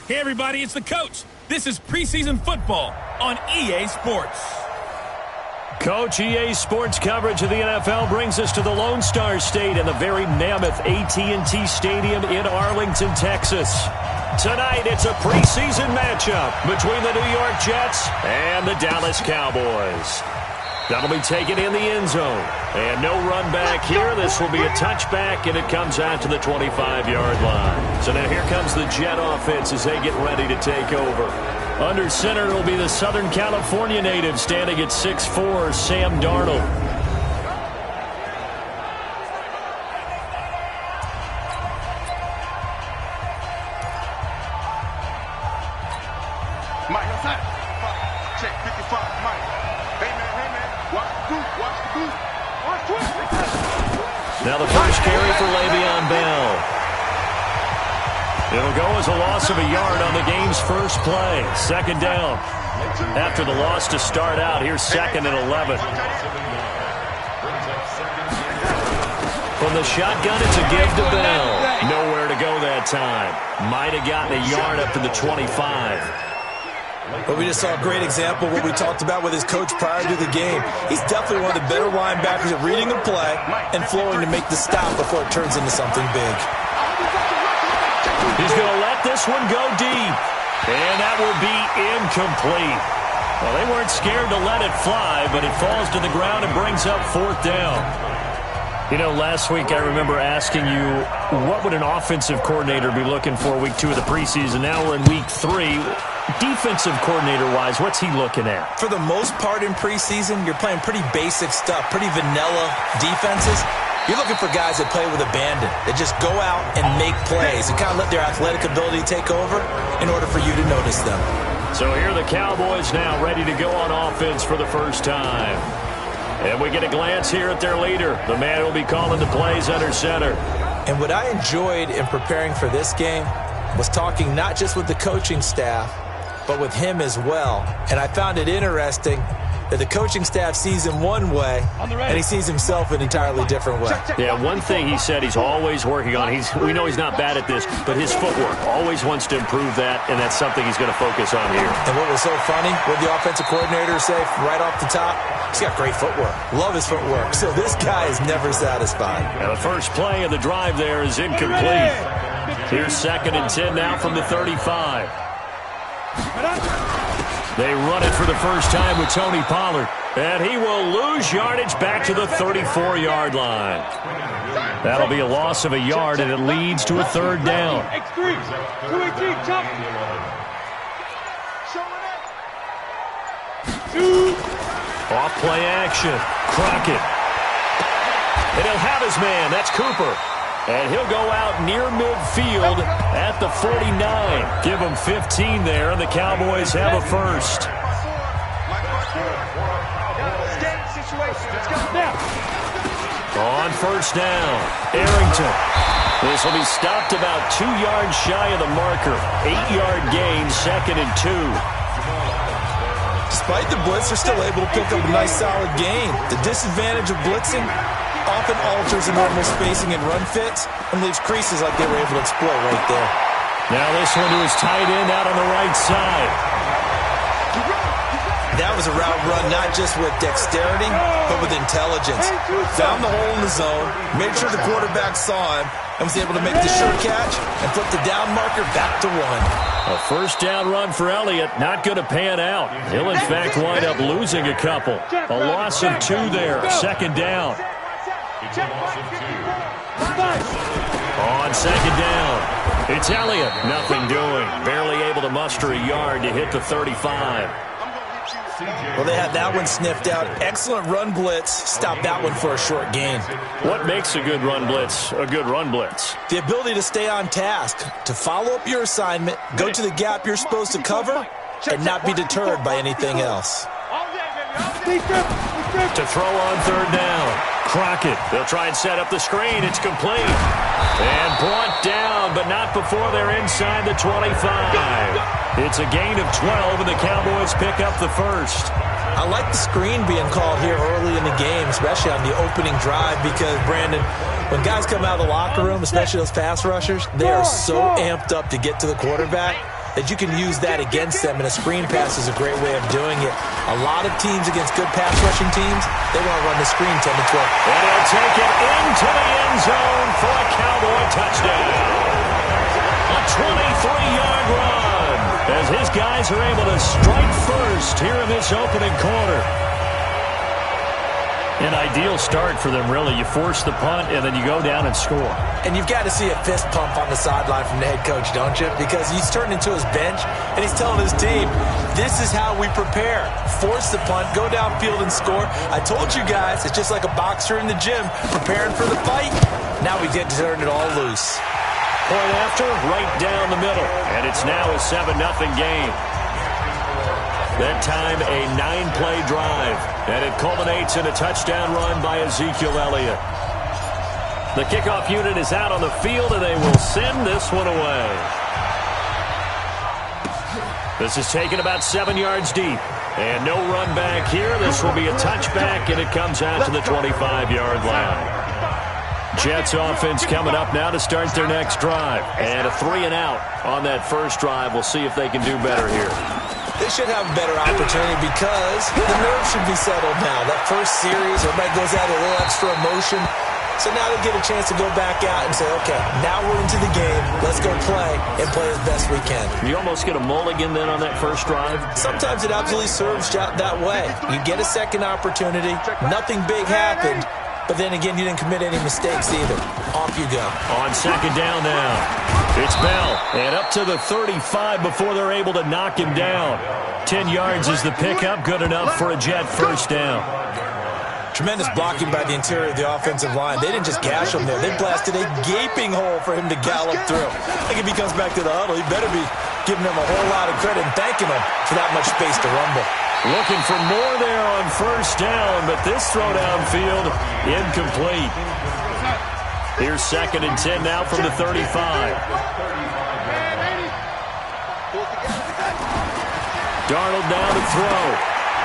Hey, everybody, it's the coach. This is preseason football on EA Sports. Coach, EA Sports coverage of the NFL brings us to the Lone Star State and the very mammoth AT&T Stadium in Arlington, Texas. Tonight, it's a preseason matchup between the New York Jets and the Dallas Cowboys. That'll be taken in the end zone. And no run back here. This will be a touchback, and it comes out to the 25-yard line. So now here comes the Jet offense as they get ready to take over. Under center will be the Southern California native standing at 6'4", Sam Darnold. Mike, outside. Check 55, Mike. Hey, man. Watch the boot. Watch Now the first carry for Le'Veon Bell. It'll go as a loss of a yard on the game's first play. Second down. After the loss to start out, here's 2nd and 11. From the shotgun, it's a give to Bell. Nowhere to go that time. Might have gotten a yard up to the 25. But we just saw a great example of what we talked about with his coach prior to the game. He's definitely one of the better linebackers at reading the play and flowing to make the stop before it turns into something big. He's going to let this one go deep. And that will be incomplete. Well, they weren't scared to let it fly, but it falls to the ground and brings up 4th down. You know, last week I remember asking you, what would an offensive coordinator be looking for week 2 of the preseason? Now we're in week 3. Defensive coordinator-wise, what's he looking at? For the most part in preseason, you're playing pretty basic stuff, pretty vanilla defenses. You're looking for guys that play with abandon, that just go out and make plays and kind of let their athletic ability take over in order for you to notice them. So here are the Cowboys now ready to go on offense for the first time. And we get a glance here at their leader, the man who will be calling the plays under center. And what I enjoyed in preparing for this game was talking not just with the coaching staff, but with him as well. And I found it interesting that the coaching staff sees him one way, and he sees himself an entirely different way. Yeah, one thing he said he's always working on, we know he's not bad at this, but his footwork, always wants to improve that, and that's something he's going to focus on here. And what was so funny, what the offensive coordinator say right off the top, he's got great footwork. Love his footwork. So this guy is never satisfied. And the first play of the drive there is incomplete. Here's 2nd and 10 now from the 35. They run it for the first time with Tony Pollard. And he will lose yardage back to the 34-yard line. That'll be a loss of a yard, and it leads to a 3rd down. Off play action. Crockett. And he'll have his man. That's Cooper. And he'll go out near midfield at the 49. Give him 15 there, and the Cowboys have a first. On first down, Arrington. This will be stopped about 2 yards shy of the marker. 8-yard gain, 2nd and 2. Despite the blitz, they're still able to pick up a nice solid gain. The disadvantage of blitzing often alters the normal spacing and run fits and leaves creases like they were able to exploit right there. Now this one to his tight end out on the right side. That was a route run not just with dexterity, but with intelligence. Found the hole in the zone, made sure the quarterback saw him, and was able to make the sure catch and flip the down marker back to 1. A first down run for Elliott, not going to pan out. He'll, in fact, wind up losing a couple. A loss of 2 there, 2nd down. On 2nd down, it's Elliott. Nothing doing. Barely able to muster a yard to hit the 35. Well, they had that one sniffed out. Excellent run blitz. Stopped that one for a short gain. What makes a good run blitz a good run blitz? The ability to stay on task, to follow up your assignment, go to the gap you're supposed to cover, and not be deterred by anything else. To throw on 3rd down. Crockett. They'll try and set up the screen. It's complete. And brought down, but not before they're inside the 25. It's a gain of 12, and the Cowboys pick up the first. I like the screen being called here early in the game, especially on the opening drive, because, Brandon, when guys come out of the locker room, especially those pass rushers, they are so amped up to get to the quarterback. that you can use that against them, and a screen pass is a great way of doing it. A lot of teams against good pass rushing teams, they want to run the screen 10 to 12. And he'll take it into the end zone for a Cowboy touchdown. A 23-yard run as his guys are able to strike first here in this opening quarter. An ideal start for them, really. You force the punt, and then you go down and score. And you've got to see a fist pump on the sideline from the head coach, don't you? Because he's turned into his bench, and he's telling his team, this is how we prepare. Force the punt, go downfield and score. I told you guys, it's just like a boxer in the gym preparing for the fight. Now we get to turn it all loose. Point after, right down the middle. And it's now a 7-0 game. That time, a 9-play drive. And it culminates in a touchdown run by Ezekiel Elliott. The kickoff unit is out on the field, and they will send this one away. This is taken about 7 yards deep. And no run back here. This will be a touchback, and it comes out to the 25-yard line. Jets offense coming up now to start their next drive. And a 3-and-out on that first drive. We'll see if they can do better here. They should have a better opportunity because the nerves should be settled now. That first series, everybody goes out with a little extra emotion. So now they get a chance to go back out and say, okay, now we're into the game. Let's go play and play as best we can. You almost get a mulligan then on that first drive? Sometimes it absolutely serves that way. You get a second opportunity. Nothing big happened. But then again, you didn't commit any mistakes either. Off you go. On second down now, it's Bell. And up to the 35 before they're able to knock him down. 10 yards is the pickup. Good enough for a Jet first down. Tremendous blocking by the interior of the offensive line. They didn't just gash him there. They blasted a gaping hole for him to gallop through. I think if he comes back to the huddle, he better be giving them a whole lot of credit and thanking them for that much space to rumble. Looking for more there on first down, but this throw downfield incomplete. Here's 2nd and 10 now from the 35. Darnold now to throw.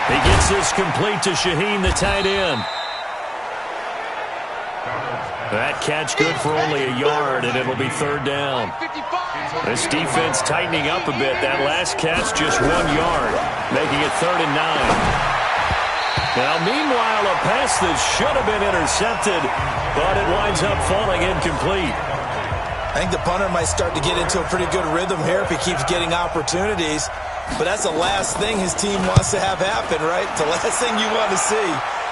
He gets this complete to Shaheen, the tight end. That catch good for only a yard, and it'll be 3rd down. This defense tightening up a bit. That last catch just 1 yard, making it 3rd and 9. Now, meanwhile, a pass that should have been intercepted, but it winds up falling incomplete. I think the punter might start to get into a pretty good rhythm here if he keeps getting opportunities. But that's the last thing his team wants to have happen, right? The last thing you want to see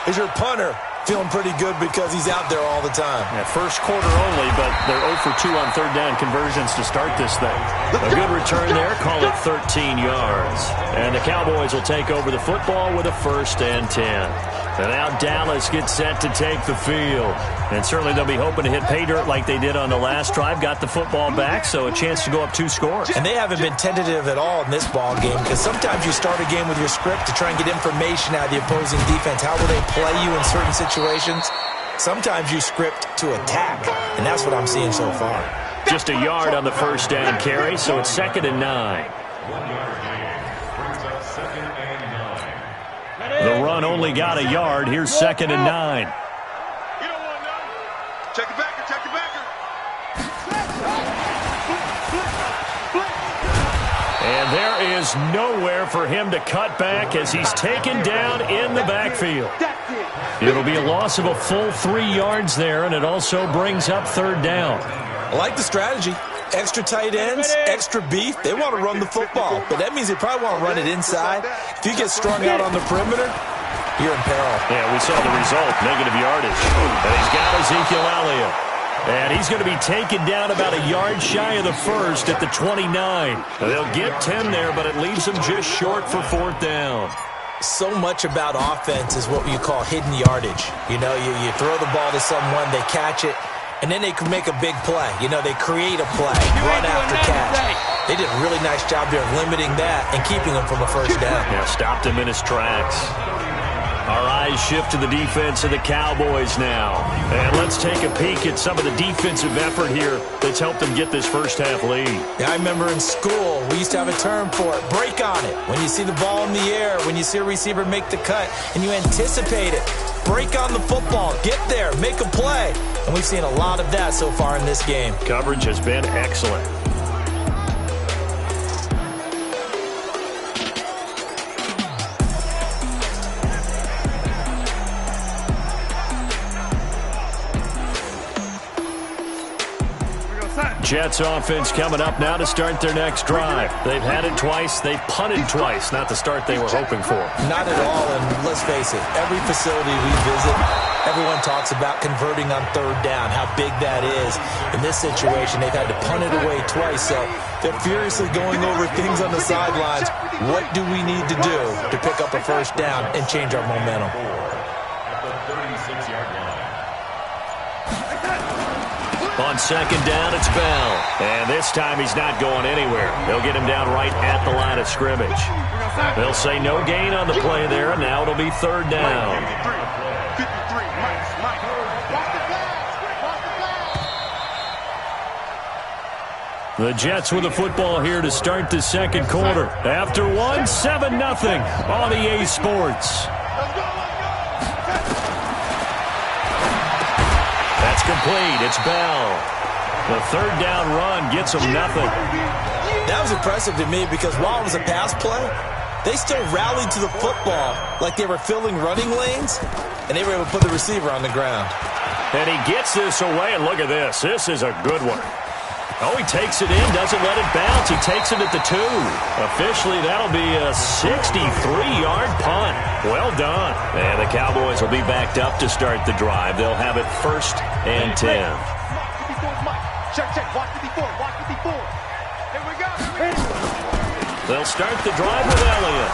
is your punter feeling pretty good because he's out there all the time. Yeah, first quarter only, but they're 0 for 2 on 3rd down conversions to start this thing. A good return there, call it 13 yards. And the Cowboys will take over the football with a 1st and 10. And now Dallas gets set to take the field. And certainly they'll be hoping to hit pay dirt like they did on the last drive. Got the football back, so a chance to go up 2 scores. And they haven't been tentative at all in this ball game because sometimes you start a game with your script to try and get information out of the opposing defense. How will they play you in certain situations? Sometimes you script to attack, and that's what I'm seeing so far. Just a yard on the first down carry, so it's 2nd and 9. The run only got a yard. Here's 2nd and 9. Check it back, check it back. And there is nowhere for him to cut back as he's taken down in the backfield. It'll be a loss of a full 3 yards there, and it also brings up 3rd down. I like the strategy. Extra tight ends, extra beef. They want to run the football, but that means they probably want to run it inside. If you get strung out on the perimeter, you're in peril. Yeah, we saw the result, negative yardage. And he's got Ezekiel Elliott. And he's going to be taken down about a yard shy of the first at the 29. They'll get 10 there, but it leaves them just short for 4th down. So much about offense is what you call hidden yardage. You know, you throw the ball to someone, they catch it, and then they can make a big play. You know, they create a play, run after catch. They did a really nice job there of limiting that and keeping him from a first down. Yeah, stopped him in his tracks. Our eyes shift to the defense of the Cowboys now. And let's take a peek at some of the defensive effort here that's helped them get this first half lead. Yeah, I remember in school, we used to have a term for it, break on it. When you see the ball in the air, when you see a receiver make the cut, and you anticipate it, break on the football, get there, make a play. And we've seen a lot of that so far in this game. Coverage has been excellent. Jets offense coming up now to start their next drive. They've had it twice. They've punted twice. Not the start they were hoping for. Not at all, and let's face it, every facility we visit, everyone talks about converting on third down, how big that is. In this situation, they've had to punt it away twice, so they're furiously going over things on the sidelines. What do we need to do to pick up a first down and change our momentum? On second down, it's Bell. And this time he's not going anywhere. They'll get him down right at the line of scrimmage. They'll say no gain on the play there, and now it'll be third down. The Jets with the football here to start the second quarter. After one, 7-0 on EA Sports. That's complete. It's Bell. The third down run gets him nothing. That was impressive to me because while it was a pass play, they still rallied to the football like they were filling running lanes, and they were able to put the receiver on the ground. And he gets this away, and look at this. This is a good one. Oh, he takes it in, doesn't let it bounce. He takes it at the 2. Officially, that'll be a 63-yard punt. Well done. And the Cowboys will be backed up to start the drive. They'll have it first and 10. Check. Watch the before. Here we go. They'll start the drive with Elliott.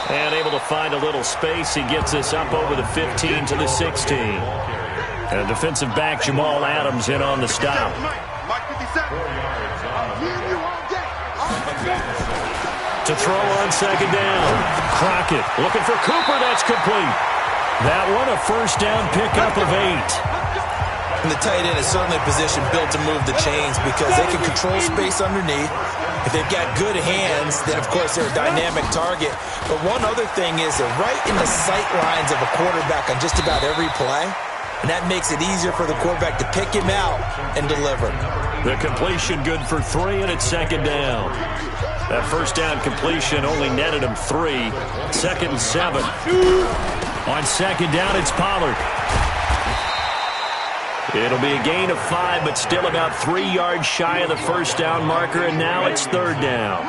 And able to find a little space. He gets this up over the 15 to the 16. And defensive back Jamal Adams in on the stop. To throw on second down. Crockett looking for Cooper. That's complete. That one a first down pickup of 8. And the tight end is certainly a position built to move the chains because they can control space underneath. If they've got good hands, then of course they're a dynamic target. But one other thing is they're right in the sight lines of a quarterback on just about every play. And that makes it easier for the quarterback to pick him out and deliver. The completion good for 3, and it's second down. That first down completion only netted him 3. Second and 7. On second down, it's Pollard. It'll be a gain of 5, but still about 3 yards shy of the first down marker, and now it's third down.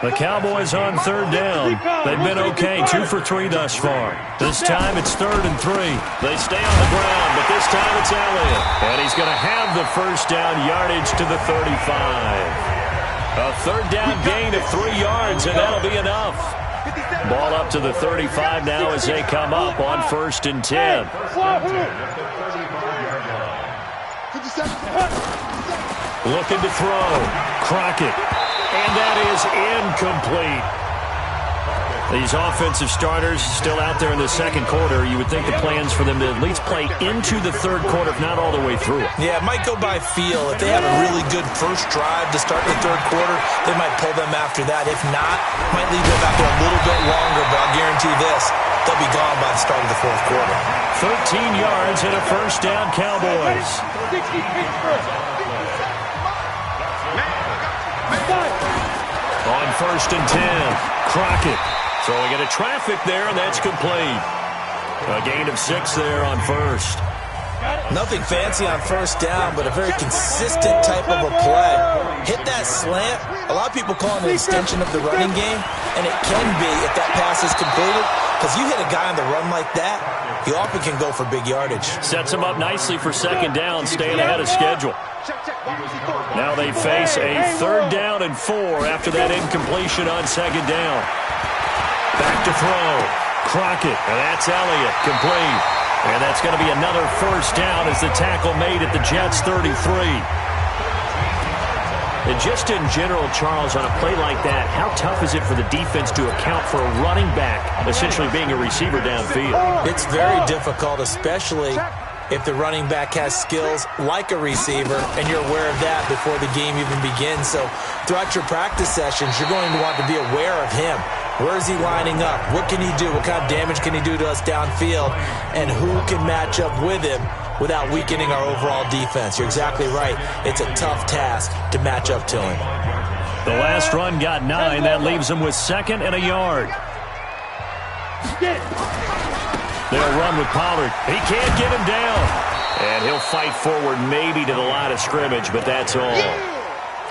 The Cowboys on third down. They've been okay, 2 for 3 thus far. This time it's third and 3. They stay on the ground, but this time it's Elliott. And he's going to have the first down yardage to the 35. A third down gain of 3 yards, and that'll be enough. Ball up to the 35 now as they come up on first and 10. Looking to throw. Crockett. And that is incomplete. These offensive starters still out there in the second quarter. You would think the plans for them to at least play into the third quarter, if not all the way through it. Yeah, it might go by feel. If they have a really good first drive to start the third quarter, they might pull them after that. If not, might leave them out there a little bit longer, but I'll guarantee this, they'll be gone by the start of the fourth quarter. 13 yards and a first down, Cowboys. On first and 10, Crockett. Throwing into traffic there, and that's complete. A gain of 6 there on first. Nothing fancy on first down, but a very consistent type of a play. Hit that slant. A lot of people call it an extension of the running game, and it can be if that pass is completed, because you hit a guy on the run like that, he often can go for big yardage. Sets him up nicely for second down, staying ahead of schedule. Now they face a third down and 4 after that incompletion on second down. Back to throw. Crockett, and that's Elliott, complete. And that's going to be another first down as the tackle made at the Jets' 33. And just in general, Charles, on a play like that, how tough is it for the defense to account for a running back essentially being a receiver downfield? It's very difficult, especially if the running back has skills like a receiver, and you're aware of that before the game even begins. So throughout your practice sessions, you're going to want to be aware of him. Where is he lining up? What can he do? What kind of damage can he do to us downfield? And who can match up with him without weakening our overall defense? You're exactly right. It's a tough task to match up to him. The last run got 9. That leaves him with 2nd and a yard. They'll run with Pollard. He can't get him down. And he'll fight forward maybe to the line of scrimmage, but that's all.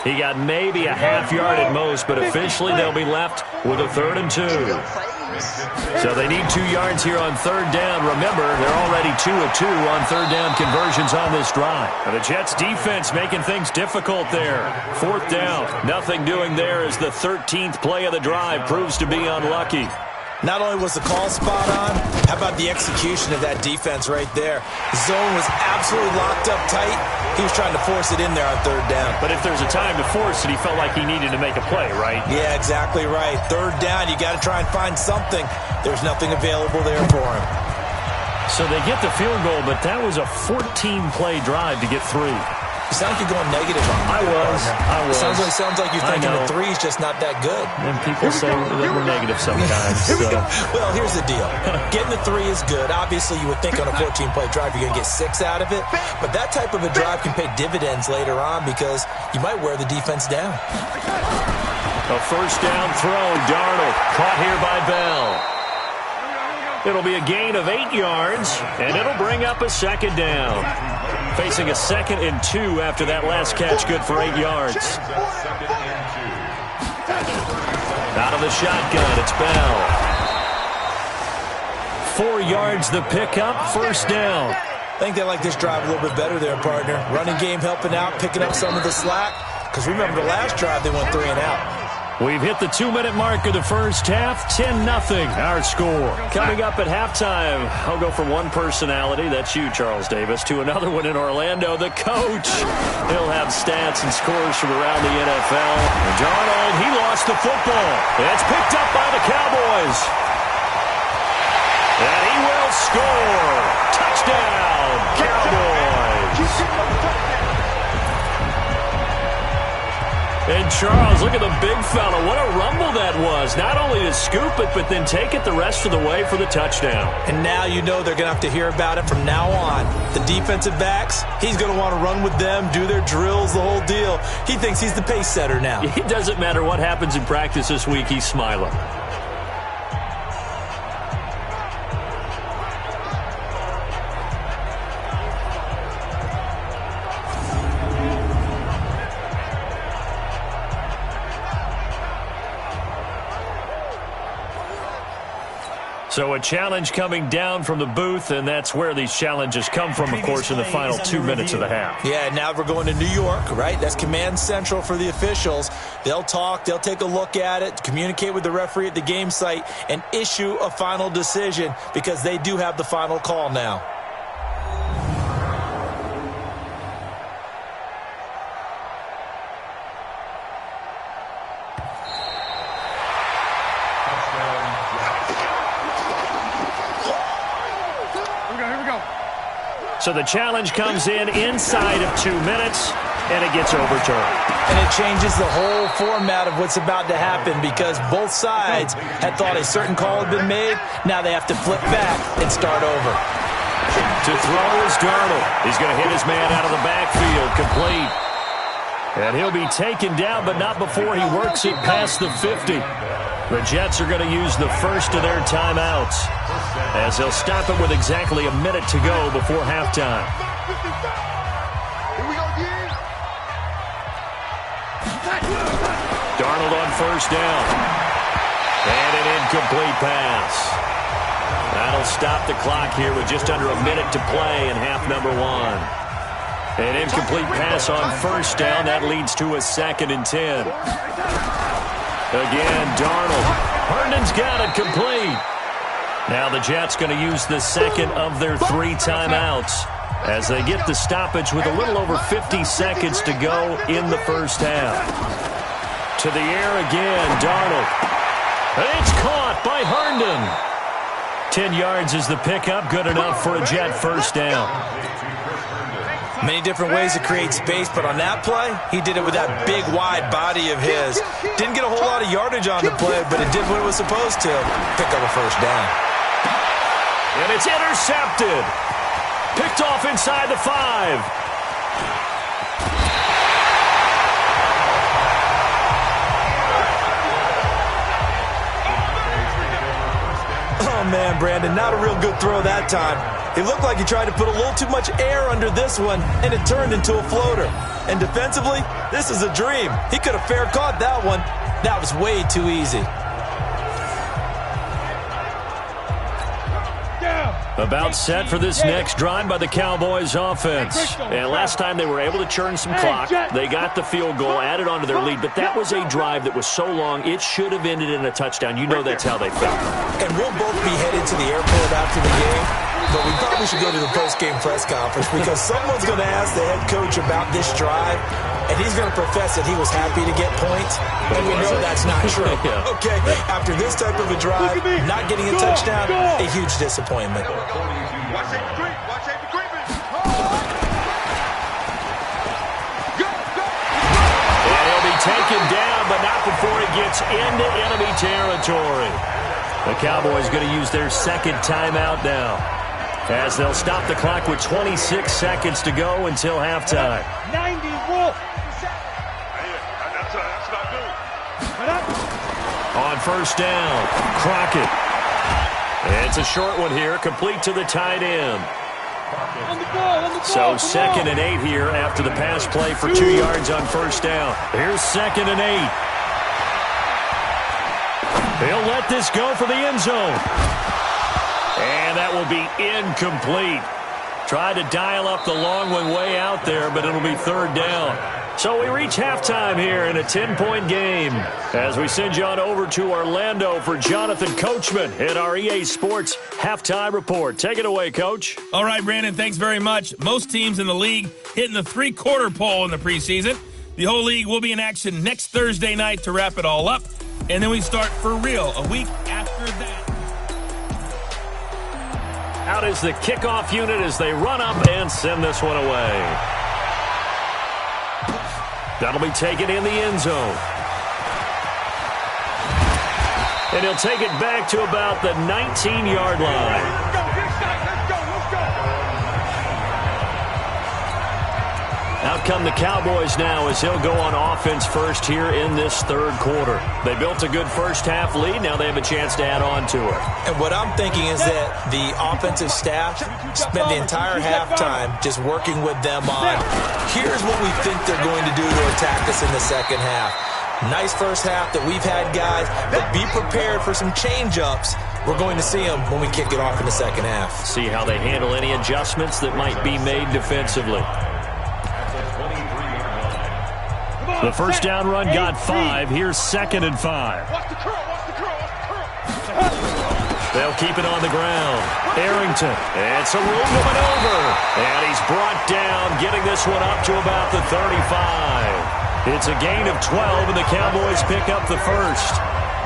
He got maybe a half yard at most, but officially they'll be left with a 3rd and 2. So they need 2 yards here on 3rd down. Remember, they're already 2 of 2 on 3rd down conversions on this drive. And the Jets defense making things difficult there. 4th down. Nothing doing there as the 13th play of the drive proves to be unlucky. Not only was the call spot on, how about the execution of that defense right there? The zone was absolutely locked up tight. He was trying to force it in there on 3rd down. But if there's a time to force it, he felt like he needed to make a play, right? Yeah, exactly right. 3rd down, you got to try and find something. There's nothing available there for him. So they get the field goal, but that was a 14-play drive to get 3. You sound like you're going negative on me. I was. Sounds like you're thinking the 3's just not that good. And people say that we're negative sometimes. Well, here's the deal. Getting the 3 is good. Obviously, you would think on a 14-play drive you're going to get 6 out of it. But that type of a drive can pay dividends later on because you might wear the defense down. A 1st down throw. Darnold caught here by Bell. It'll be a gain of 8 yards, and it'll bring up a 2nd down. Facing a 2nd and 2 after that last catch, good for 8 yards. Out of the shotgun, it's Bell. 4 yards the pickup, 1st down. I think they like this drive a little bit better there, partner. Running game helping out, picking up some of the slack. Because remember, the last drive they went 3 and out. We've hit the 2-minute mark of the first half. 10-0 our score. Coming up at halftime, I'll go from one personality, that's you, Charles Davis, to another one in Orlando, the coach. He'll have stats and scores from around the NFL. And Darnold, he lost the football. It's picked up by the Cowboys. And he will score. Touchdown, Cowboys. And Charles, look at the big fella. What a rumble that was. Not only to scoop it, but then take it the rest of the way for the touchdown. And now you know they're going to have to hear about it from now on. The defensive backs, he's going to want to run with them, do their drills, the whole deal. He thinks he's the pace setter now. It doesn't matter what happens in practice this week, he's smiling. So a challenge coming down from the booth, and that's where these challenges come from, of course, in the final 2 minutes of the half. Yeah, now we're going to New York, right? That's command central for the officials. They'll talk, they'll take a look at it, communicate with the referee at the game site, and issue a final decision because they do have the final call now. So the challenge comes in inside of 2 minutes, and it gets overturned. And it changes the whole format of what's about to happen because both sides had thought a certain call had been made. Now they have to flip back and start over. To throw is Darnold. He's going to hit his man out of the backfield, complete. And he'll be taken down, but not before he works it past the 50. The Jets are going to use the first of their timeouts as they'll stop it with exactly a minute to go before halftime. Darnold on 1st down. And an incomplete pass. That'll stop the clock here with just under a minute to play in half number 1. An incomplete pass on 1st down. That leads to a 2nd and 10. Again, Darnold. Herndon's got it complete. Now the Jets going to use the second of their 3 timeouts as they get the stoppage with a little over 50 seconds to go in the first half. To the air again, Darnold. It's caught by Herndon. 10 yards is the pickup, good enough for a Jet 1st down. Many different ways to create space, but on that play, he did it with that big, wide body of his. Didn't get a whole lot of yardage on the play, but it did what it was supposed to. Pick up a 1st down. And it's intercepted. Picked off inside the 5. Oh, man, Brandon, not a real good throw that time. He looked like he tried to put a little too much air under this one, and it turned into a floater. And defensively, this is a dream. He could have fair caught that one. That was way too easy. About set for this next drive by the Cowboys offense. And last time they were able to churn some clock. They got the field goal, added on to their lead, but that was a drive that was so long, it should have ended in a touchdown. You know that's how they felt. And we'll both be headed to the airport after the game, but we probably should go to the post-game press conference because someone's going to ask the head coach about this drive, and he's going to profess that he was happy to get points, and we know that's not true. Yeah. Okay, after this type of a drive, not getting a touchdown, a huge disappointment. Watch Avery Green. Watch Avery Green. And he'll be taken down, but not before he gets into enemy territory. The Cowboys going to use their second timeout now, as they'll stop the clock with 26 seconds to go until halftime. 90 Wolf. That's not good. On first down, Crockett. It's a short one here, complete to the tight end. On the ball, So 2nd and 8 here after the pass play for 2 yards on first down. Here's 2nd and 8. He'll let this go for the end zone. And that will be incomplete. Tried to dial up the long one way out there, but it'll be 3rd down. So we reach halftime here in a 10-point game as we send you on over to Orlando for Jonathan Coachman in our EA Sports Halftime Report. Take it away, Coach. All right, Brandon, thanks very much. Most teams in the league hitting the three-quarter pole in the preseason. The whole league will be in action next Thursday night to wrap it all up. And then we start for real a week after that. Out is the kickoff unit as they run up and send this one away. That'll be taken in the end zone. And he'll take it back to about the 19-yard line. Out come the Cowboys now as he'll go on offense first here in this 3rd quarter. They built a good first half lead. Now they have a chance to add on to it. And what I'm thinking is that the offensive staff spent the entire halftime just working with them on, here's what we think they're going to do to attack us in the second half. Nice first half that we've had, guys, but be prepared for some change-ups. We're going to see them when we kick it off in the second half. See how they handle any adjustments that might be made defensively. The first down run got 5. Here's 2nd and 5. Watch the curl. They'll keep it on the ground. Arrington. It's a room to maneuver. And he's brought down, getting this one up to about the 35. It's a gain of 12, and the Cowboys pick up the first.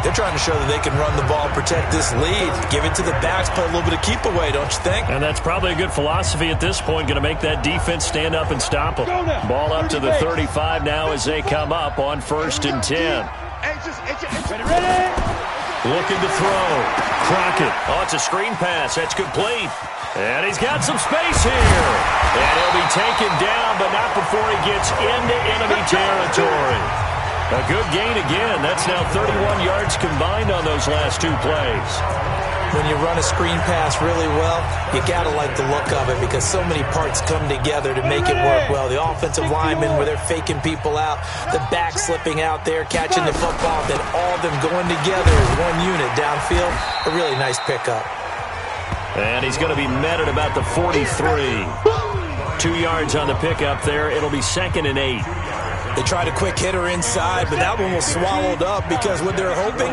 They're trying to show that they can run the ball, protect this lead, give it to the backs, play a little bit of keep away, don't you think? And that's probably a good philosophy at this point, going to make that defense stand up and stop them. Ball up to the 35 now as they come up on 1st and 10. Ready? Looking to throw. Crockett. Oh, it's a screen pass. That's complete. And he's got some space here. And he'll be taken down, but not before he gets into enemy territory. A good gain again. That's now 31 yards combined on those last 2 plays. When you run a screen pass really well, you got to like the look of it because so many parts come together to make it work well. The offensive linemen, where they're faking people out, the back slipping out there, catching the football, then all of them going together as one unit downfield. A really nice pickup. And he's going to be met at about the 43. 2 yards on the pickup there. It'll be 2nd and 8. They tried a quick hitter inside, but that one was swallowed up because what they're hoping,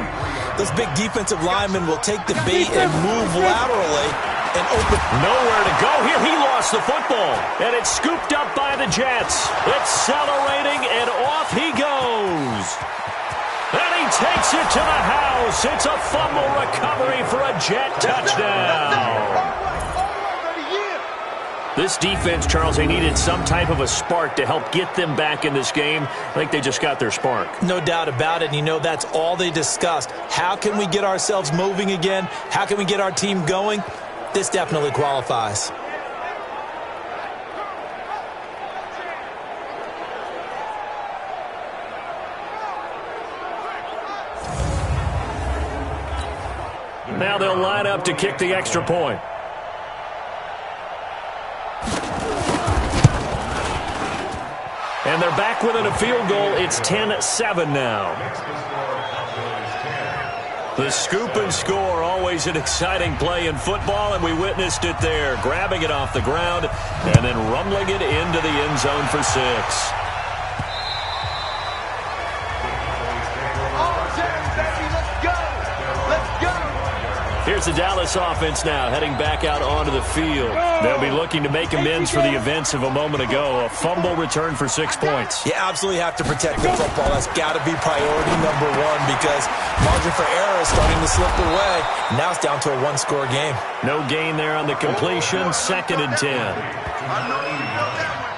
those big defensive linemen will take the bait and move laterally and open. Nowhere to go here. He lost the football, and it's scooped up by the Jets. Accelerating, and off he goes. And he takes it to the house. It's a fumble recovery for a Jet touchdown. This defense, Charles, they needed some type of a spark to help get them back in this game. I think they just got their spark. No doubt about it, and you know that's all they discussed. How can we get ourselves moving again? How can we get our team going? This definitely qualifies. Now they'll line up to kick the extra point. And they're back within a field goal. It's 10-7 now. The scoop and score, always an exciting play in football, and we witnessed it there, grabbing it off the ground and then rumbling it into the end zone for 6. Here's the Dallas offense now, heading back out onto the field. They'll be looking to make amends for the events of a moment ago. A fumble return for 6 points. You absolutely have to protect the football. That's got to be priority number one because margin for error is starting to slip away. Now it's down to a one-score game. No gain there on the completion. 2nd and 10.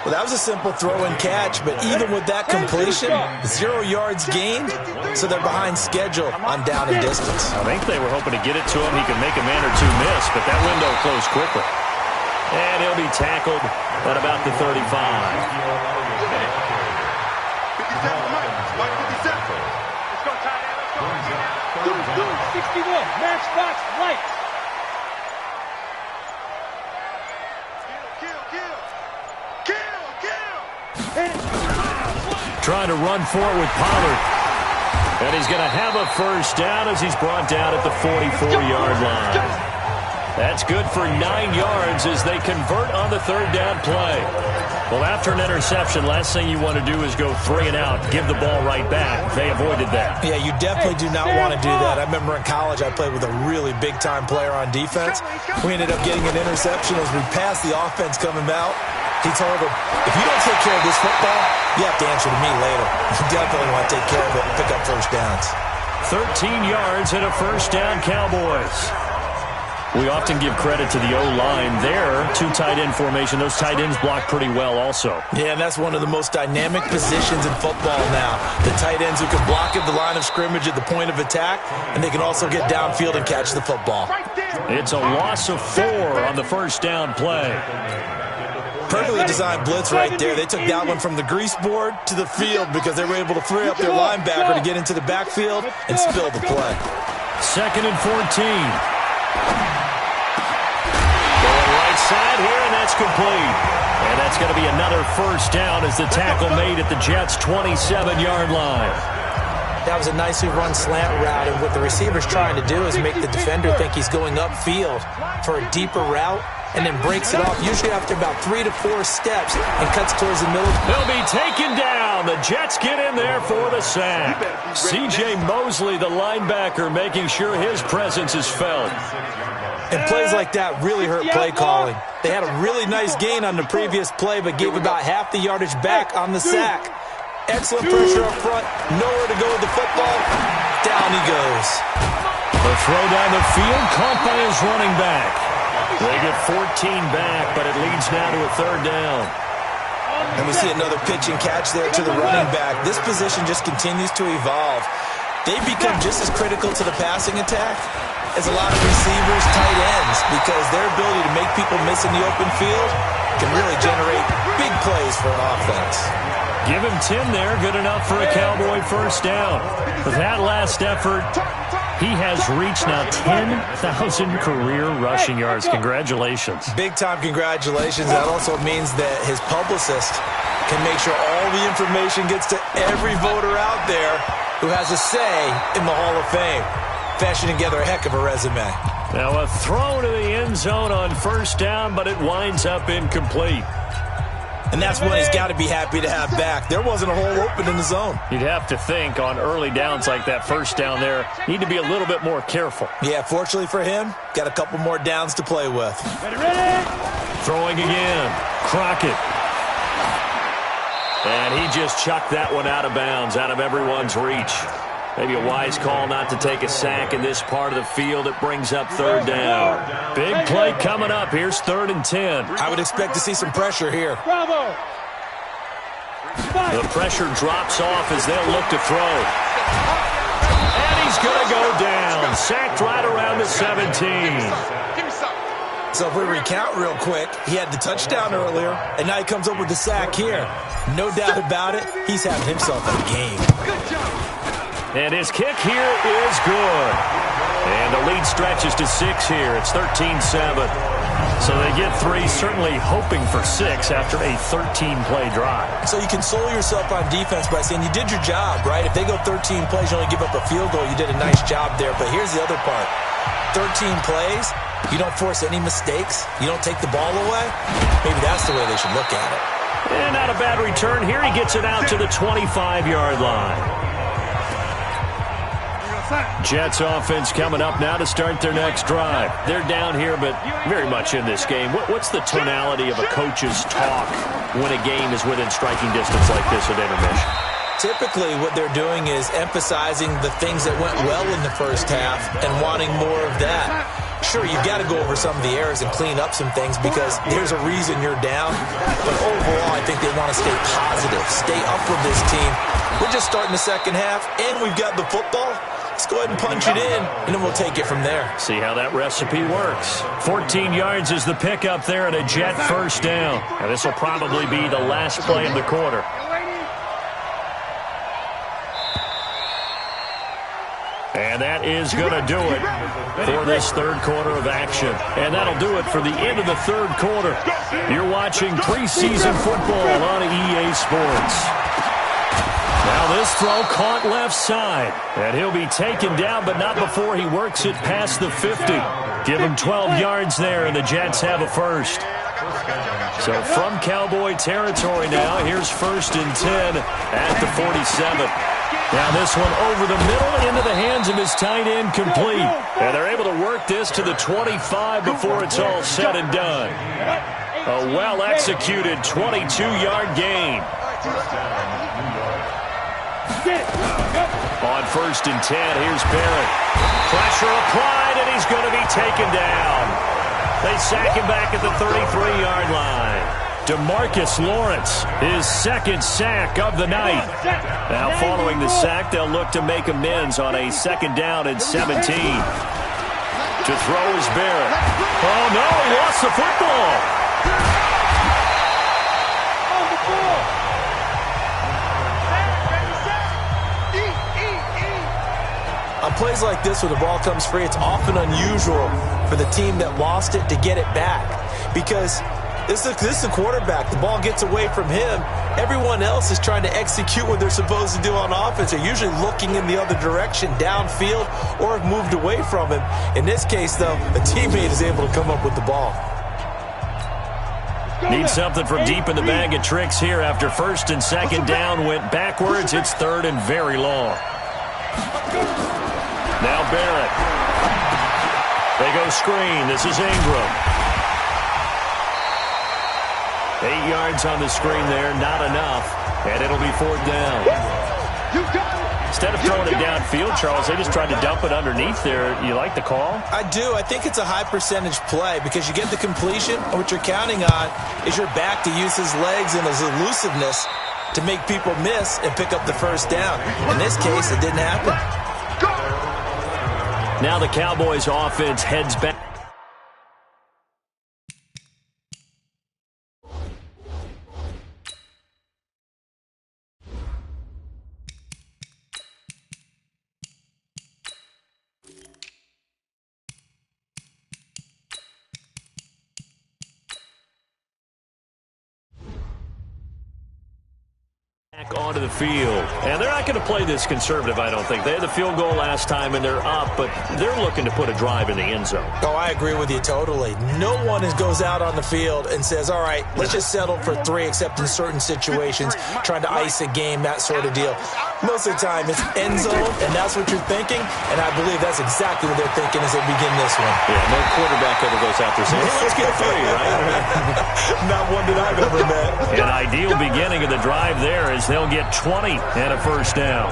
Well, that was a simple throw and catch, but even with that completion, 0 yards gained, so they're behind schedule on down and distance. I think they were hoping to get it to him. He could make a man or two miss, but that window closed quickly. And he'll be tackled at about the 35. 57, Mike. 57. Let's go, tight end. Let's go. 61, matchbox lights. Trying to run for it with Pollard. And he's going to have a first down as he's brought down at the 44-yard line. That's good for 9 yards as they convert on the 3rd down play. Well, after an interception, last thing you want to do is go 3 and out, give the ball right back. They avoided that. Yeah, you definitely do not want to do that. I remember in college I played with a really big-time player on defense. We ended up getting an interception as we passed the offense coming out. He told him, if you don't take care of this football, you have to answer to me later. You definitely want to take care of it and pick up first downs. 13 yards and a first down, Cowboys. We often give credit to the O-line there. 2 tight end formation. Those tight ends block pretty well also. Yeah, and that's one of the most dynamic positions in football now. The tight ends who can block at the line of scrimmage at the point of attack, and they can also get downfield and catch the football. It's a loss of 4 on the first down play. Perfectly designed blitz right there. They took that one from the grease board to the field because they were able to free up their linebacker to get into the backfield and spill the play. 2nd and 14. Going right side here, and that's complete. And that's going to be another first down as the tackle made at the Jets' 27-yard line. That was a nicely run slant route, and what the receiver's trying to do is make the defender think he's going upfield for a deeper route, and then breaks it off, usually after about 3 to 4 steps, and cuts towards the middle. They'll be taken down. The Jets get in there for the sack. C.J. Mosley, the linebacker, making sure his presence is felt. And plays like that really hurt play calling. They had a really nice gain on the previous play, but gave about half the yardage back on the sack. Excellent pressure up front. Nowhere to go with the football. Down he goes. The throw down the field, caught by his running back. They get 14 back, but it leads now to a 3rd down. And we see another pitch and catch there to the running back. This position just continues to evolve. They become just as critical to the passing attack as a lot of receivers, tight ends, because their ability to make people miss in the open field can really generate big plays for an offense. Give him 10 there, good enough for a Cowboy first down. With that last effort, he has reached now 10,000 career rushing yards. Congratulations. Big-time congratulations. That also means that his publicist can make sure all the information gets to every voter out there who has a say in the Hall of Fame. Fashioning together a heck of a resume. Now a throw to the end zone on first down, but it winds up incomplete. And that's one he's got to be happy to have back. There wasn't a hole open in the zone. You'd have to think on early downs like that first down there, need to be a little bit more careful. Yeah, fortunately for him, got a couple more downs to play with. Ready? Throwing again. Crockett. And he just chucked that one out of bounds, out of everyone's reach. Maybe a wise call not to take a sack in this part of the field. It brings up 3rd down. Big play coming up. Here's 3rd and 10. I would expect to see some pressure here. Bravo. The pressure drops off as they'll look to throw. And he's going to go down. Sacked right around the 17. So if we recount real quick, he had the touchdown earlier, and now he comes up with the sack here. No doubt about it, he's having himself a game. And his kick here is good. And the lead stretches to 6 here. It's 13-7. So they get 3, certainly hoping for 6 after a 13-play drive. So you console yourself on defense by saying you did your job, right? If they go 13 plays, you only give up a field goal, you did a nice job there. But here's the other part. 13 plays, you don't force any mistakes, you don't take the ball away. Maybe that's the way they should look at it. And not a bad return here. He gets it out to the 25-yard line. Jets offense coming up now to start their next drive. They're down here, but very much in this game. What's the tonality of a coach's talk when a game is within striking distance like this at intermission? Typically, what they're doing is emphasizing the things that went well in the first half and wanting more of that. Sure, you've got to go over some of the errors and clean up some things because there's a reason you're down. But overall, I think they want to stay positive, stay up with this team. We're just starting the second half, and we've got the football. Let's go ahead and punch it in, and then we'll take it from there. See how that recipe works. 14 yards is the pickup there and a Jet first down. And this will probably be the last play of the quarter. And that is going to do it for this third quarter of action. And that'll do it for the end of the third quarter. You're watching preseason football on EA Sports. Now this throw caught left side. And he'll be taken down, but not before he works it past the 50. Give him 12 yards there, and the Jets have a first. So from Cowboy territory now, here's 1st and 10 at the 47. Now this one over the middle into the hands of his tight end, complete. And they're able to work this to the 25 before it's all said and done. A well-executed 22-yard gain. On 1st and 10, here's Barrett. Pressure applied, and he's going to be taken down. They sack him back at the 33-yard line. DeMarcus Lawrence, his second sack of the night. Now following the sack, they'll look to make amends on a 2nd down and 17. To throw is Barrett. Oh, no, he lost the football. On plays like this where the ball comes free, it's often unusual for the team that lost it to get it back. Because this is the quarterback. The ball gets away from him. Everyone else is trying to execute what they're supposed to do on offense. They're usually looking in the other direction, downfield, or have moved away from him. In this case, though, a teammate is able to come up with the ball. Need something from deep in the bag of tricks here after 1st and 2nd down went backwards. It's 3rd and very long. Now Barrett. They go screen. This is Ingram. 8 yards on the screen there, not enough. And it'll be 4th down. Instead of throwing it downfield, Charles, they just tried to dump it underneath there. You like the call? I do. I think it's a high percentage play because you get the completion, and what you're counting on is your back to use his legs and his elusiveness to make people miss and pick up the 1st down. In this case, it didn't happen. Now the Cowboys offense heads back. Onto the field. And they're not going to play this conservative, I don't think. They had the field goal last time, and they're up, but they're looking to put a drive in the end zone. Oh, I agree with you totally. No one goes out on the field and says, all right, let's just settle for 3, except in certain situations, trying to ice a game, that sort of deal. Most of the time, it's end zone, and that's what you're thinking, and I believe that's exactly what they're thinking as they begin this one. Yeah, no quarterback ever goes out there saying, hey, let's get 3, right? Not one that I've ever met. An ideal beginning of the drive there is they'll get 20 and a 1st down.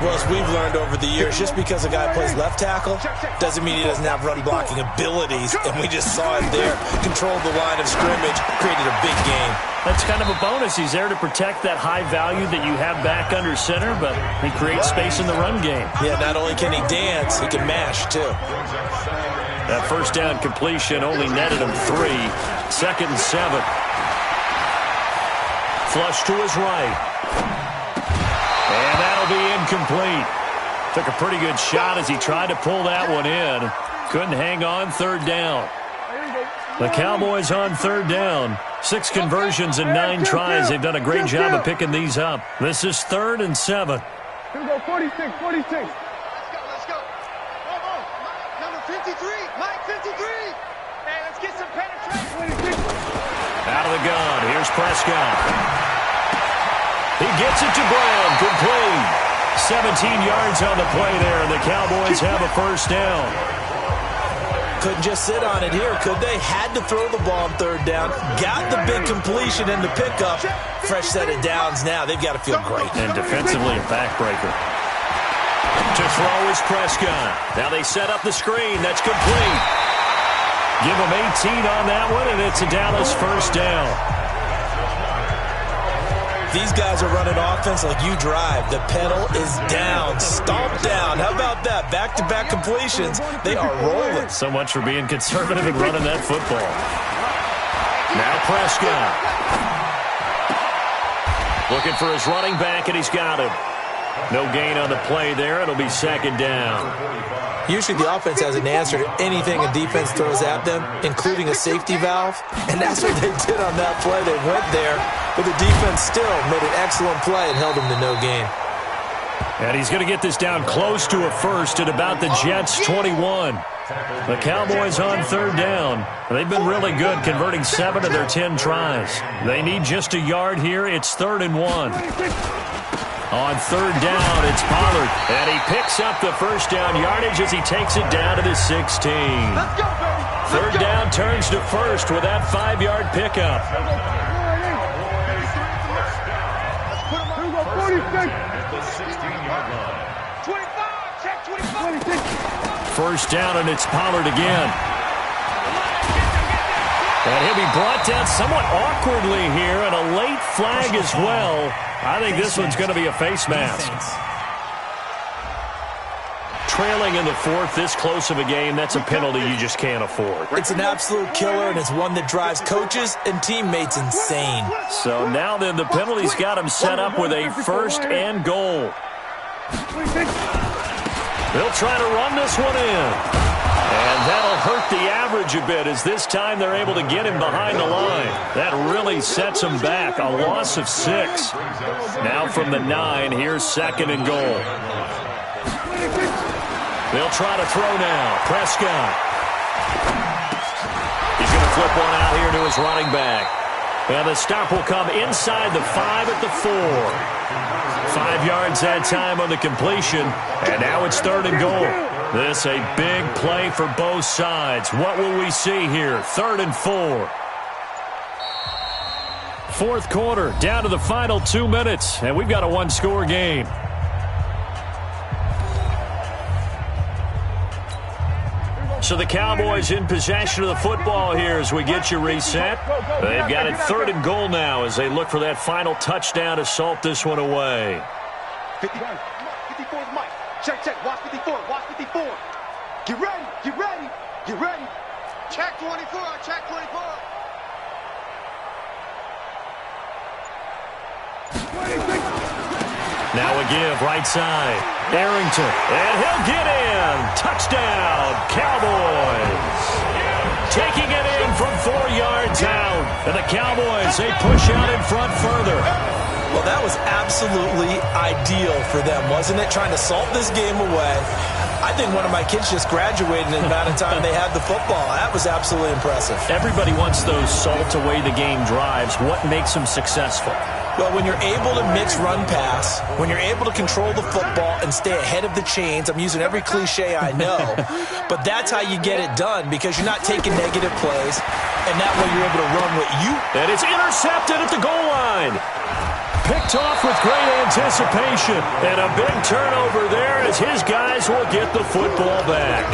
Well, as we've learned over the years, just because a guy plays left tackle doesn't mean he doesn't have run-blocking abilities, and we just saw it there. Controlled the line of scrimmage, created a big game. That's kind of a bonus. He's there to protect that high value that you have back under center, but he creates space in the run game. Yeah, not only can he dance, he can mash, too. That 1st down completion only netted him 3. 2nd and 7. Flush to his right. And that'll be incomplete. Took a pretty good shot as he tried to pull that one in. Couldn't hang on 3rd down. The Cowboys on third down. 6 conversions and 9 tries. They've done a great job of picking these up. This is 3rd and 7. Here we go, 46, 46. Let's go. Number 53, Mike 53. Hey, let's get some penetration. Out of the gun. Here's Prescott. He gets it to Brown. Complete. 17 yards on the play there, and the Cowboys have a first down. Couldn't just sit on it here, could they? Had to throw the ball on third down. Got the big completion and the pickup. Fresh set of downs now. They've got to feel great. And defensively a backbreaker. To throw is Prescott. Now they set up the screen. That's complete. Give them 18 on that one, and it's a Dallas first down. These guys are running offense like you drive. The pedal is down, stomped down. How about that? Back-to-back completions. They are rolling. So much for being conservative and running that football. Now Prescott. Looking for his running back, and he's got him. No gain on the play there. It'll be second down. Usually the offense has an answer to anything a defense throws at them, including a safety valve. And that's what they did on that play. They went there, but the defense still made an excellent play and held them to no gain. And he's going to get this down close to a first at about the Jets' 21. The Cowboys on third down. They've been really good, converting 7 of their 10 tries. They need just a yard here. It's 3rd and 1. On third down, it's Pollard. And he picks up the first down yardage as he takes it down to the 16. Let's go, baby. Third down turns to first with that 5-yard pickup. Here we go, 46. 25, check 25. First down, and it's Pollard again. And he'll be brought down somewhat awkwardly here, and a late flag as well. I think this one's going to be a face mask. Trailing in the 4th, this close of a game, that's a penalty you just can't afford. It's an absolute killer, and it's one that drives coaches and teammates insane. So now then, the penalty's got him set up with a 1st and goal. They'll try to run this one in. And that'll hurt the average a bit as this time they're able to get him behind the line. That really sets him back. A loss of 6. Now from the 9, here's 2nd and goal. They'll try to throw now. Prescott. He's going to flip one out here to his running back. And the stop will come inside the 5 at the 4. 5 yards that time on the completion. And now it's 3rd and goal. This a big play for both sides. What will we see here? 3rd and 4. 4th quarter, down to the final 2 minutes, and we've got a 1-score game. So the Cowboys in possession of the football here as we get you reset. They've got it 3rd and goal now as they look for that final touchdown to salt this one away. 54 is Mike. Check. Watch 54. Watch 54. Get ready. Get ready. Get ready. Check 24. Check 24. Now a give, right side. Arrington, and he'll get in. Touchdown, Cowboys. Taking it in from 4 yards out. And the Cowboys, they push out in front further. Well, that was absolutely ideal for them, wasn't it? Trying to salt this game away. I think one of my kids just graduated in the amount of time they had the football. That was absolutely impressive. Everybody wants those salt away the game drives. What makes them successful? Well, when you're able to mix run-pass, when you're able to control the football and stay ahead of the chains, I'm using every cliche I know, but that's how you get it done because you're not taking negative plays, and that way you're able to run what you... And it's intercepted at the goal line. Picked off with great anticipation, and a big turnover there as his guys will get the football back.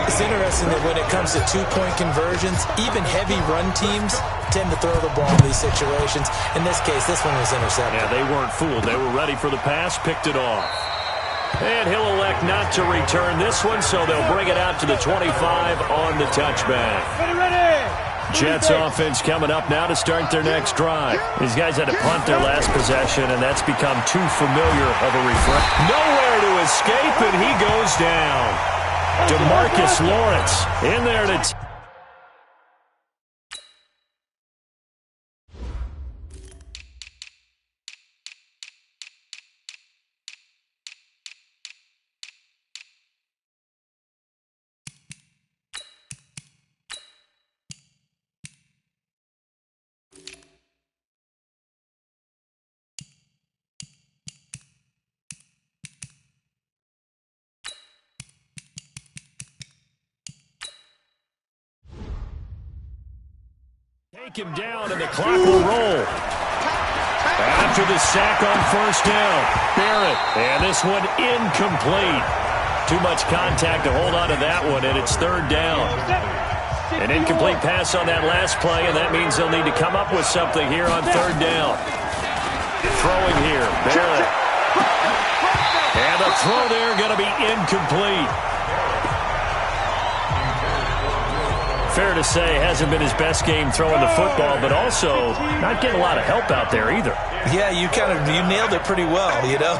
It's interesting that when it comes to two-point conversions, even heavy run teams tend to throw the ball in these situations. In this case, this one was intercepted. Yeah, they weren't fooled. They were ready for the pass, picked it off. And he'll elect not to return this one, so they'll bring it out to the 25 on the touchback. Ready. Jets offense coming up now to start their next drive. These guys had to punt their last possession, and that's become too familiar of a refrain. Nowhere to escape, and he goes down. DeMarcus Lawrence in there to take him down, and the clock will roll. After the sack on first down, Barrett, and this one incomplete. Too much contact to hold on to that one, and it's third down. An incomplete pass on that last play, and that means they'll need to come up with something here on third down. Throwing here, Barrett. And the throw there going to be incomplete. Fair to say, hasn't been his best game throwing the football, but also not getting a lot of help out there either. Yeah, you nailed it pretty well, you know.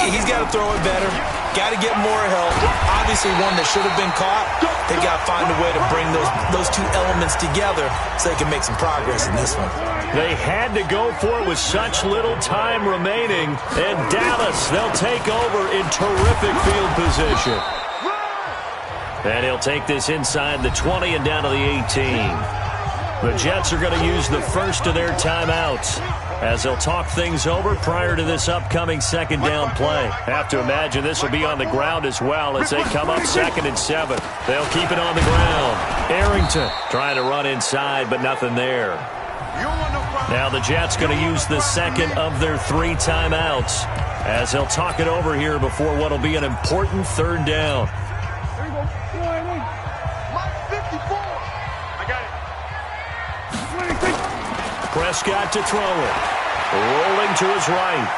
He's got to throw it better. Got to get more help. Obviously, one that should have been caught. They got to find a way to bring those two elements together so they can make some progress in this one. They had to go for it with such little time remaining. And Dallas, they'll take over in terrific field position. And he'll take this inside the 20 and down to the 18. The Jets are going to use the first of their timeouts as they'll talk things over prior to this upcoming second down play. Have to imagine this will be on the ground as well as they come up 2nd and 7. They'll keep it on the ground. Arrington trying to run inside, but nothing there. Now the Jets going to use the second of their 3 timeouts as they'll talk it over here before what will be an important third down. Prescott to throw it. Rolling to his right.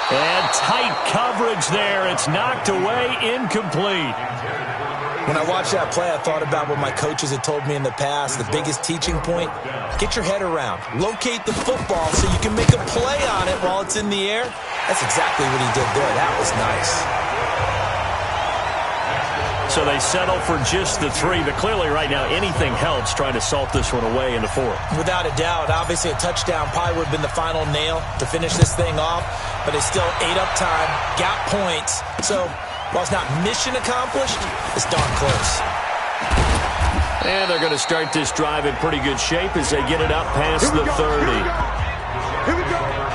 And tight coverage there. It's knocked away, incomplete. When I watched that play, I thought about what my coaches had told me in the past. The biggest teaching point, get your head around. Locate the football so you can make a play on it while it's in the air. That's exactly what he did there. That was nice. So they settle for just the 3, but clearly right now anything helps trying to salt this one away in the 4th. Without a doubt, obviously a touchdown probably would have been the final nail to finish this thing off, but they still ate up time, got points. So while it's not mission accomplished, it's darn close. And they're going to start this drive in pretty good shape as they get it up past the 30. Here we go.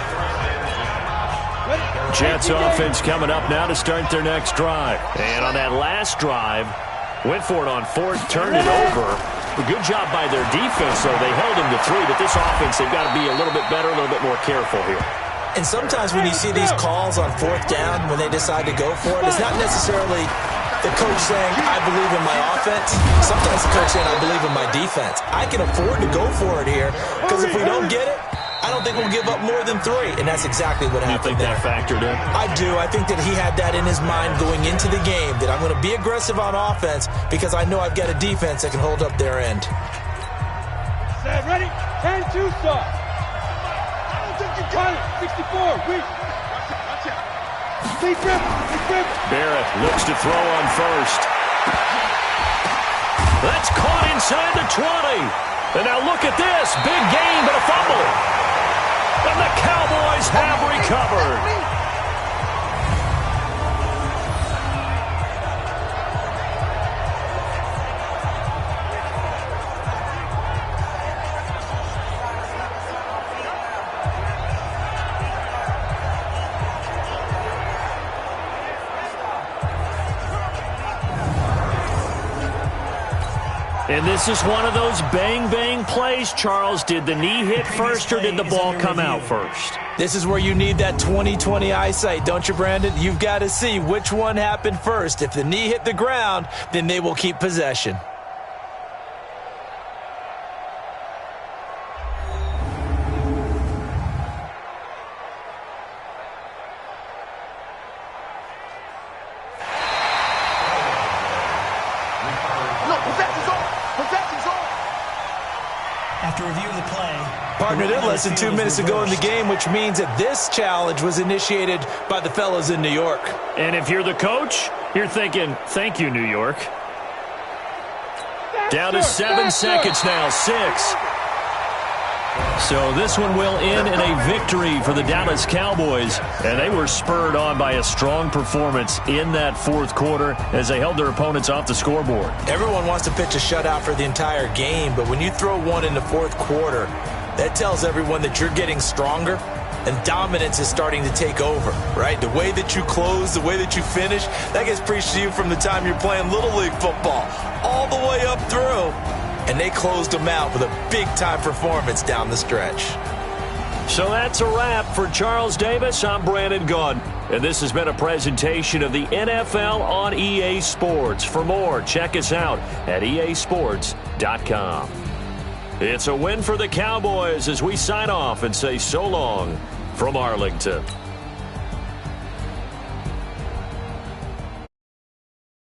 Jets offense coming up now to start their next drive. And on that last drive, went for it on 4th, turned it over. A good job by their defense, though. They held him to 3, but this offense, they've got to be a little bit better, a little bit more careful here. And sometimes when you see these calls on 4th down, when they decide to go for it, it's not necessarily the coach saying, I believe in my offense. Sometimes the coach saying, I believe in my defense. I can afford to go for it here, because if we don't get it, I don't think we'll give up more than 3, and that's exactly what happened there. You think that factored in? I do. I think that he had that in his mind going into the game, that I'm going to be aggressive on offense because I know I've got a defense that can hold up their end. Set, ready? 10-2 start. I don't think you got it. 64, weak. Watch out. Big grip. Barrett looks to throw on first. That's caught inside the 20. And now look at this. Big gain, but a fumble. And the Cowboys have recovered. And this is one of those bang-bang plays, Charles. Did the knee hit first or did the ball come out first? This is where you need that 20/20 eyesight, don't you, Brandon? You've got to see which one happened first. If the knee hit the ground, then they will keep possession. Partner, they're less than 2 minutes ago in the game, which means that this challenge was initiated by the fellas in New York. And if you're the coach, you're thinking, thank you, New York. Down to 7 seconds now, 6. So this one will end in a victory for the Dallas Cowboys, and they were spurred on by a strong performance in that fourth quarter as they held their opponents off the scoreboard. Everyone wants to pitch a shutout for the entire game, but when you throw one in the fourth quarter, that tells everyone that you're getting stronger and dominance is starting to take over, right? The way that you close, the way that you finish, that gets preached to you from the time you're playing Little League football all the way up through. and they closed them out with a big-time performance down the stretch. So that's a wrap for Charles Davis. I'm Brandon Gunn, and this has been a presentation of the NFL on EA Sports. For more, check us out at easports.com. It's a win for the Cowboys as we sign off and say so long from Arlington.